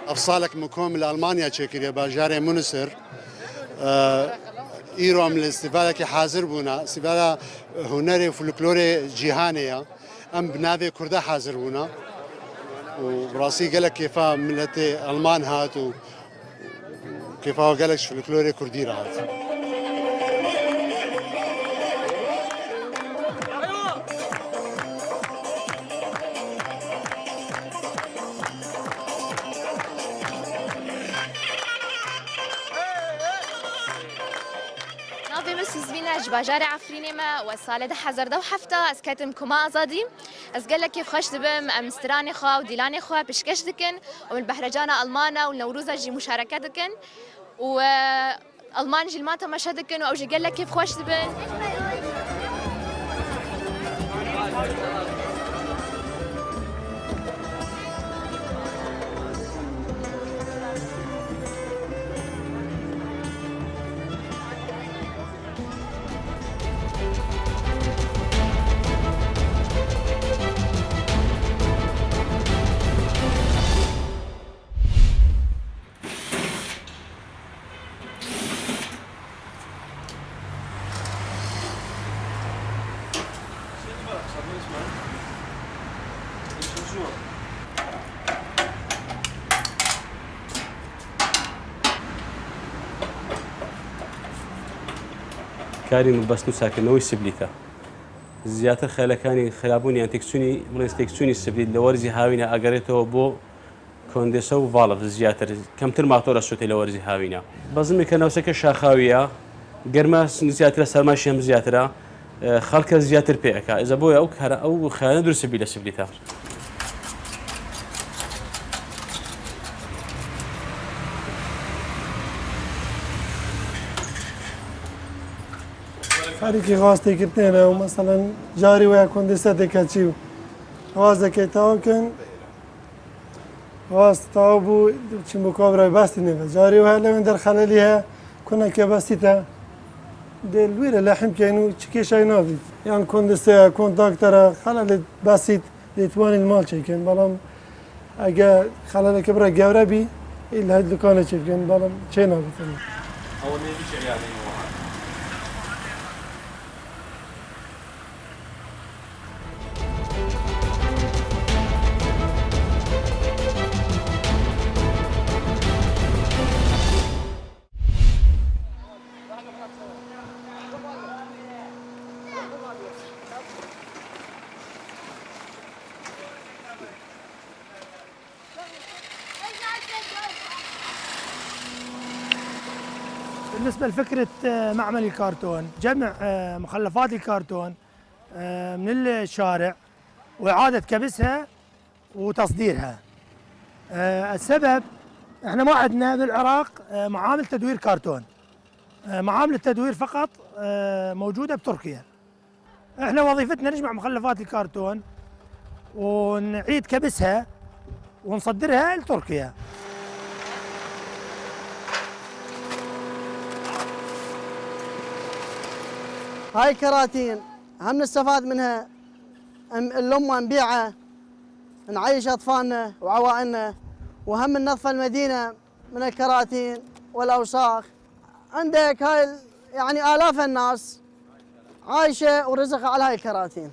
افصالك مكوم لالمانيا تشكر باجار منصر ایران الاستفاده که حاضر بونا استفاده هنری فولکلوری جهانیه ام بناوی کرده حاضر بونا و براسي قالك كيف ملت المان هات وكيف قالك فولكلوري كردي هات باجار عفريني ما وصالة حزر دو حفتا از كاتم كما ازادي از قال لك كيف خش دبم امستراني خوا وديلاني خوا بشكش دكن ومن بحرجانا المانا والنوروزا جي مشاركات دكن و المان جي الماتا مشهدكن واوجي قال لك كيف خوش دبن کاری مبەست و چاکردنەوەی سبلیتە زیاتر خەلەکانی خراببوونیان تێکچوونی بڵێن تێکچوونی سبلیت لە وەرزی هاوینە ئەگەڕێتەوە بۆ کۆندێسە و ڤاڵف زیاتر کەمتر ماتۆرە سوتێ لە وەرزی هاوینە بەزمی کە ناوسەکە شاخاویە گەرمە زیاترە سەرماشی هەم زیاترە خەڵکە زیاتر پێەکە ئێزە بۆیە ئەو خانە درسبی لە سبلیتە خارجی خواسته کردنه و مثلا جاری و کندیسه کچیو خواسته که تاو کن خواست تاو بو چی مکابره بستی نگه جاری و هلا من در خلالیه کنه که بستی تا دلویره لحم که اینو چی شای نبود یعنی کندیسه کنتاکتره خلال بسیت لیتوانی المال چی کن بالام اگه خلال که برای گوره بی ایل هد دکانه چی کن بالام چی نبود اول نمیشه یعنی بالنسبة لفكرة معمل الكرتون جمع مخلفات الكرتون من الشارع وإعادة كبسها وتصديرها. السبب احنا ما عندنا بالعراق معامل تدوير كرتون، معامل التدوير فقط موجودة بتركيا. احنا وظيفتنا نجمع مخلفات الكرتون ونعيد كبسها ونصدرها لتركيا. هاي الكراتين هم نستفاد منها اللمة نبيعها نعيش أطفالنا وعوائلنا، وهم ننظف المدينة من الكراتين والأوساخ. عندك هاي يعني آلاف الناس عايشة ورزقها على هاي الكراتين.